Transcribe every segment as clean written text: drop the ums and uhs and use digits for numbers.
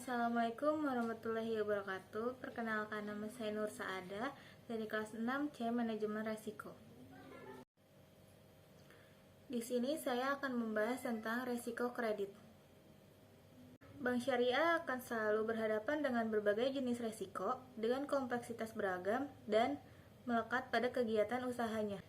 Assalamualaikum warahmatullahi wabarakatuh. Perkenalkan, nama saya Nur Saada dari kelas 6C Manajemen Resiko. Di sini saya akan membahas tentang resiko kredit. Bank syariah akan selalu berhadapan dengan berbagai jenis resiko dengan kompleksitas beragam dan melekat pada kegiatan usahanya.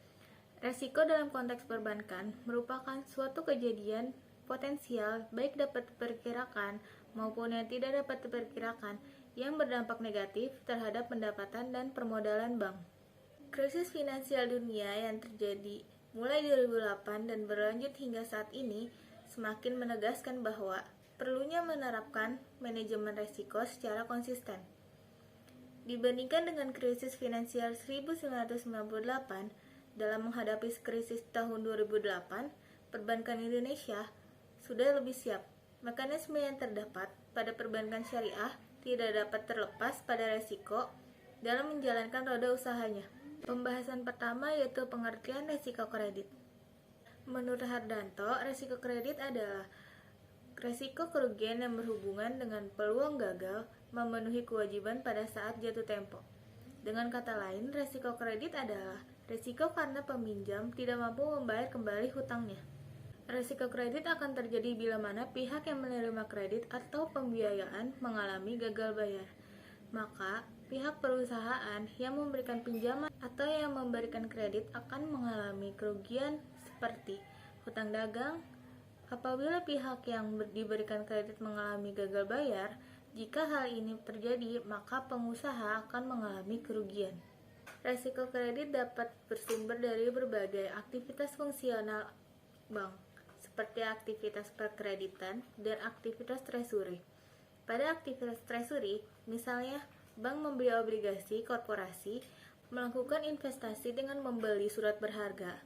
Resiko dalam konteks perbankan merupakan suatu kejadian potensial baik dapat diperkirakan maupun yang tidak dapat diperkirakan yang berdampak negatif terhadap pendapatan dan permodalan bank. Krisis finansial dunia yang terjadi mulai 2008 dan berlanjut hingga saat ini semakin menegaskan bahwa perlunya menerapkan manajemen risiko secara konsisten. Dibandingkan dengan krisis finansial 1998, dalam menghadapi krisis tahun 2008, perbankan Indonesia sudah lebih siap. Mekanisme yang terdapat pada perbankan syariah tidak dapat terlepas pada resiko dalam menjalankan roda usahanya. Pembahasan pertama yaitu pengertian resiko kredit. Menurut Hardanto, resiko kredit adalah resiko kerugian yang berhubungan dengan peluang gagal memenuhi kewajiban pada saat jatuh tempo. Dengan kata lain, resiko kredit adalah resiko karena peminjam tidak mampu membayar kembali hutangnya. Resiko kredit akan terjadi bila mana pihak yang menerima kredit atau pembiayaan mengalami gagal bayar. Maka, pihak perusahaan yang memberikan pinjaman atau yang memberikan kredit akan mengalami kerugian seperti hutang dagang. Apabila pihak yang diberikan kredit mengalami gagal bayar, jika hal ini terjadi, maka pengusaha akan mengalami kerugian. Resiko kredit dapat bersumber dari berbagai aktivitas fungsional bank, seperti aktivitas perkreditan dan aktivitas treasury. Pada aktivitas treasury, misalnya bank membeli obligasi korporasi, melakukan investasi dengan membeli surat berharga,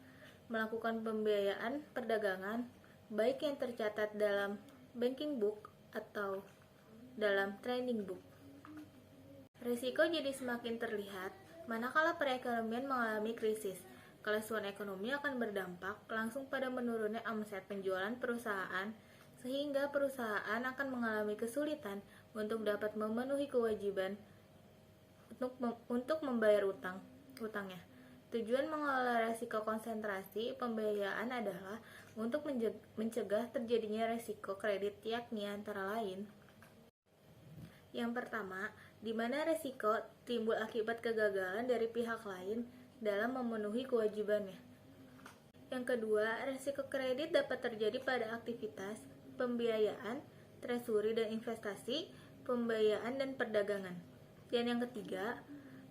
melakukan pembiayaan perdagangan, baik yang tercatat dalam banking book atau dalam trading book. Risiko jadi semakin terlihat manakala perekonomian mengalami krisis. Kelesuan ekonomi akan berdampak langsung pada menurunnya omset penjualan perusahaan, sehingga perusahaan akan mengalami kesulitan untuk dapat memenuhi kewajiban untuk membayar utangnya. Tujuan mengelola risiko konsentrasi pembiayaan adalah untuk mencegah terjadinya risiko kredit, yakni antara lain: yang pertama, di mana risiko timbul akibat kegagalan dari pihak lain dalam memenuhi kewajibannya. Yang kedua, risiko kredit dapat terjadi pada aktivitas pembiayaan, treasury dan investasi, pembiayaan dan perdagangan. Dan yang ketiga,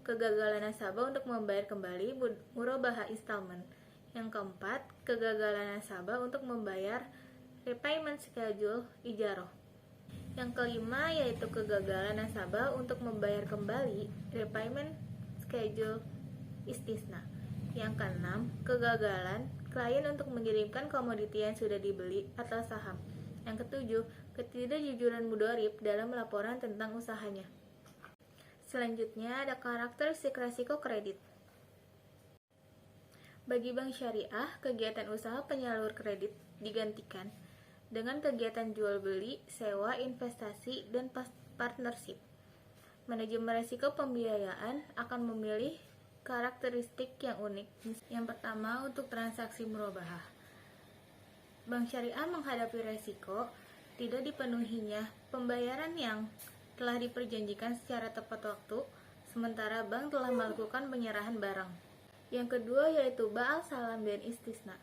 kegagalan nasabah untuk membayar kembali murabahah installment. Yang keempat, kegagalan nasabah untuk membayar repayment schedule ijaroh. Yang kelima yaitu kegagalan nasabah untuk membayar kembali repayment schedule istisna. Yang keenam, kegagalan klien untuk mengirimkan komoditi yang sudah dibeli atau saham. Yang ketujuh, ketidakjujuran mudharib dalam laporan tentang usahanya. Selanjutnya ada karakteristik risiko kredit. Bagi bank syariah, kegiatan usaha penyalur kredit digantikan dengan kegiatan jual beli, sewa, investasi, dan partnership. Manajemen risiko pembiayaan akan memilih karakteristik yang unik. Yang pertama, untuk transaksi murabahah. Bank syariah menghadapi risiko tidak dipenuhinya pembayaran yang telah diperjanjikan secara tepat waktu, sementara bank telah melakukan penyerahan barang. Yang kedua yaitu ba'al salam dan istisna.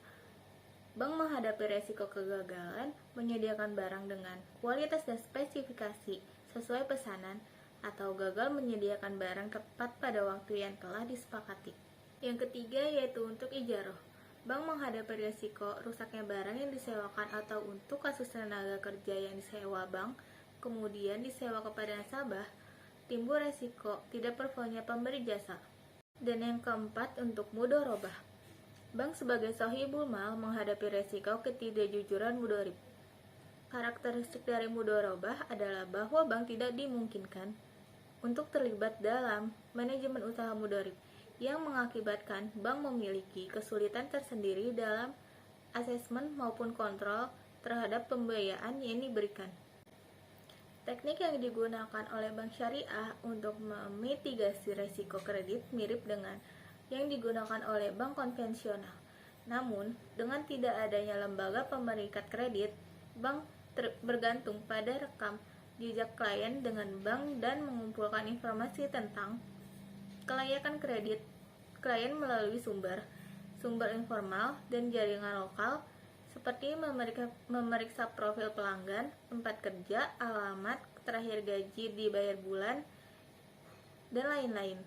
Bank menghadapi risiko kegagalan menyediakan barang dengan kualitas dan spesifikasi sesuai pesanan, atau gagal menyediakan barang tepat pada waktu yang telah disepakati. Yang ketiga yaitu untuk ijaroh. Bank menghadapi risiko rusaknya barang yang disewakan atau untuk kasus tenaga kerja yang disewa bank kemudian disewa kepada nasabah, timbul risiko tidak performanya pemberi jasa. Dan yang keempat untuk mudharabah. Bank sebagai sahibul mal menghadapi risiko ketidakjujuran mudharib. Karakteristik dari mudharabah adalah bahwa bank tidak dimungkinkan untuk terlibat dalam manajemen usaha mudharib, yang mengakibatkan bank memiliki kesulitan tersendiri dalam asesmen maupun kontrol terhadap pembiayaan yang diberikan. Teknik yang digunakan oleh bank syariah untuk memitigasi resiko kredit mirip dengan yang digunakan oleh bank konvensional. Namun, dengan tidak adanya lembaga pemerikat kredit, bank bergantung pada rekam jejak klien dengan bank dan mengumpulkan informasi tentang kelayakan kredit klien melalui sumber informal dan jaringan lokal seperti memeriksa profil pelanggan, tempat kerja, alamat, terakhir gaji dibayar bulan, dan lain-lain.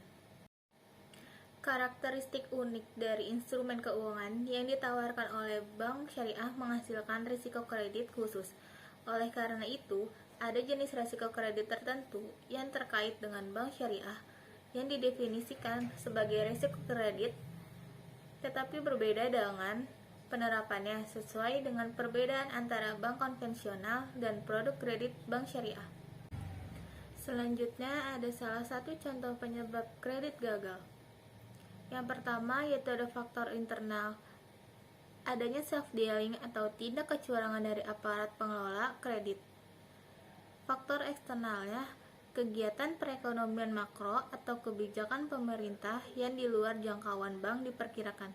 Karakteristik unik dari instrumen keuangan yang ditawarkan oleh bank syariah menghasilkan risiko kredit khusus. Oleh karena itu, ada jenis risiko kredit tertentu yang terkait dengan bank syariah yang didefinisikan sebagai risiko kredit, tetapi berbeda dengan penerapannya sesuai dengan perbedaan antara bank konvensional dan produk kredit bank syariah. Selanjutnya ada salah satu contoh penyebab kredit gagal. Yang pertama yaitu ada faktor internal, adanya self-dealing atau tindak kecurangan dari aparat pengelola kredit. Faktor eksternalnya, kegiatan perekonomian makro atau kebijakan pemerintah yang di luar jangkauan bank diperkirakan.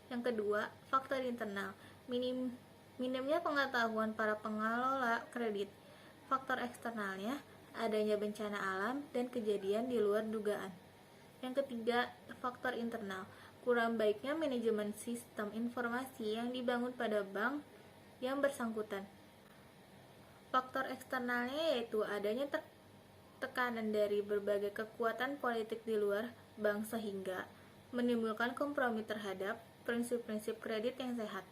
Yang kedua, faktor internal, minimnya pengetahuan para pengelola kredit. Faktor eksternalnya, adanya bencana alam dan kejadian di luar dugaan. Yang ketiga, faktor internal, kurang baiknya manajemen sistem informasi yang dibangun pada bank yang bersangkutan. Faktor eksternalnya yaitu adanya tekanan dari berbagai kekuatan politik di luar bank sehingga menimbulkan kompromi terhadap prinsip-prinsip kredit yang sehat.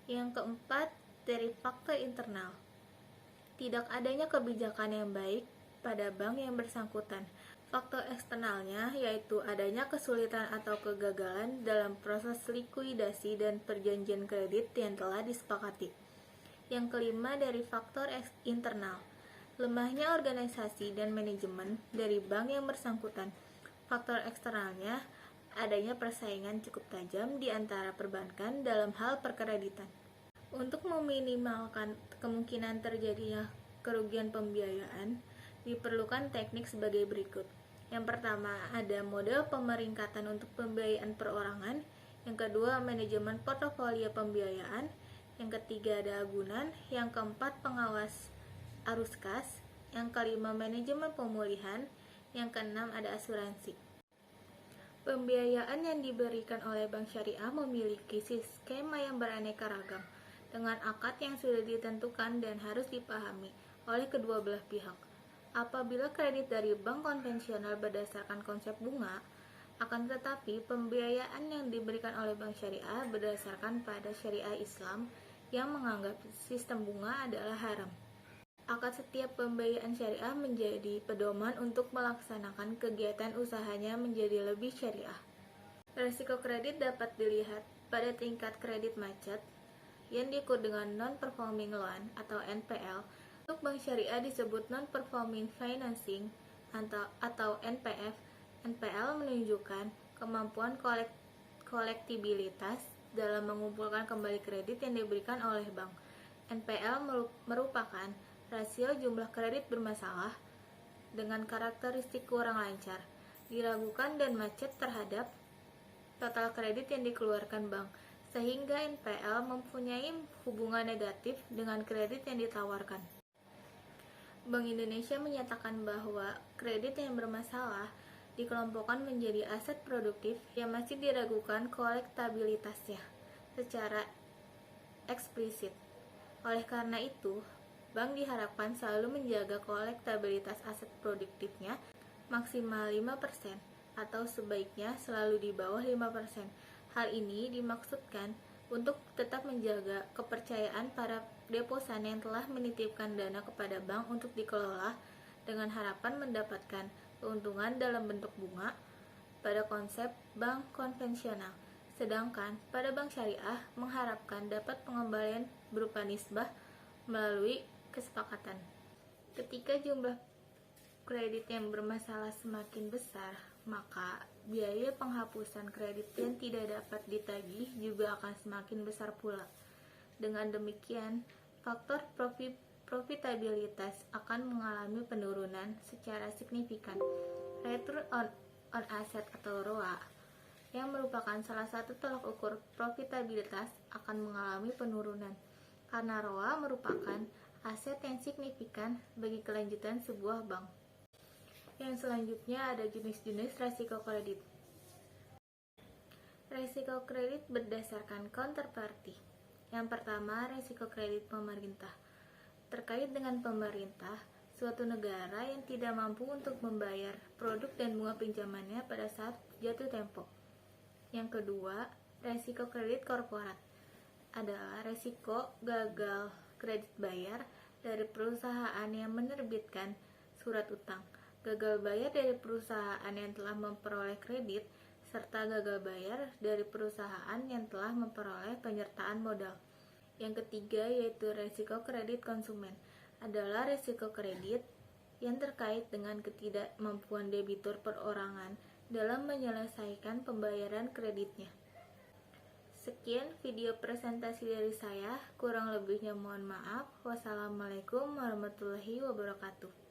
Yang keempat, dari faktor internal, tidak adanya kebijakan yang baik pada bank yang bersangkutan. Faktor eksternalnya yaitu adanya kesulitan atau kegagalan dalam proses likuidasi dan perjanjian kredit yang telah disepakati. Yang kelima, dari faktor internal, lemahnya organisasi dan manajemen dari bank yang bersangkutan. Faktor eksternalnya, adanya persaingan cukup tajam di antara perbankan dalam hal perkreditan. Untuk meminimalkan kemungkinan terjadinya kerugian pembiayaan, diperlukan teknik sebagai berikut. Yang pertama, ada model pemeringkatan untuk pembiayaan perorangan. Yang kedua, manajemen portofolio pembiayaan. Yang ketiga, ada agunan. Yang keempat, pengawas arus kas. Yang kelima, manajemen pemulihan. Yang keenam, ada asuransi. Pembiayaan yang diberikan oleh bank syariah memiliki skema yang beraneka ragam, dengan akad yang sudah ditentukan dan harus dipahami oleh kedua belah pihak. Apabila kredit dari bank konvensional berdasarkan konsep bunga, akan tetapi pembiayaan yang diberikan oleh bank syariah berdasarkan pada syariah Islam yang menganggap sistem bunga adalah haram. Akad setiap pembiayaan syariah menjadi pedoman untuk melaksanakan kegiatan usahanya menjadi lebih syariah. Risiko kredit dapat dilihat pada tingkat kredit macet yang diukur dengan non-performing loan atau NPL. Untuk bank syariah disebut non-performing financing atau NPF. NPL menunjukkan kemampuan kolektibilitas dalam mengumpulkan kembali kredit yang diberikan oleh bank. NPL merupakan rasio jumlah kredit bermasalah dengan karakteristik kurang lancar, diragukan dan macet terhadap total kredit yang dikeluarkan bank, sehingga NPL mempunyai hubungan negatif dengan kredit yang ditawarkan. Bank Indonesia menyatakan bahwa kredit yang bermasalah dikelompokkan menjadi aset produktif yang masih diragukan kolektabilitasnya secara eksplisit. Oleh karena itu, bank diharapkan selalu menjaga kolektabilitas aset produktifnya maksimal 5% atau sebaiknya selalu di bawah 5%. Hal ini dimaksudkan untuk tetap menjaga kepercayaan para deposan yang telah menitipkan dana kepada bank untuk dikelola dengan harapan mendapatkan keuntungan dalam bentuk bunga pada konsep bank konvensional. Sedangkan pada bank syariah mengharapkan dapat pengembalian berupa nisbah melalui kesepakatan. Ketika jumlah kredit yang bermasalah semakin besar, maka biaya penghapusan kredit yang tidak dapat ditagih juga akan semakin besar pula. Dengan demikian, faktor profitabilitas akan mengalami penurunan secara signifikan. Return on asset atau ROA, yang merupakan salah satu tolak ukur profitabilitas, akan mengalami penurunan karena ROA merupakan aset yang signifikan bagi kelanjutan sebuah bank. Yang selanjutnya ada jenis-jenis resiko kredit. Resiko kredit berdasarkan counterparty. Yang pertama, resiko kredit pemerintah. Terkait dengan pemerintah, suatu negara yang tidak mampu untuk membayar produk dan bunga pinjamannya pada saat jatuh tempo. Yang kedua, resiko kredit korporat adalah resiko gagal kredit bayar dari perusahaan yang menerbitkan surat utang, gagal bayar dari perusahaan yang telah memperoleh kredit, serta gagal bayar dari perusahaan yang telah memperoleh penyertaan modal. Yang ketiga yaitu resiko kredit konsumen, adalah resiko kredit yang terkait dengan ketidakmampuan debitur perorangan dalam menyelesaikan pembayaran kreditnya. Sekian video presentasi dari saya, kurang lebihnya mohon maaf. Wassalamualaikum warahmatullahi wabarakatuh.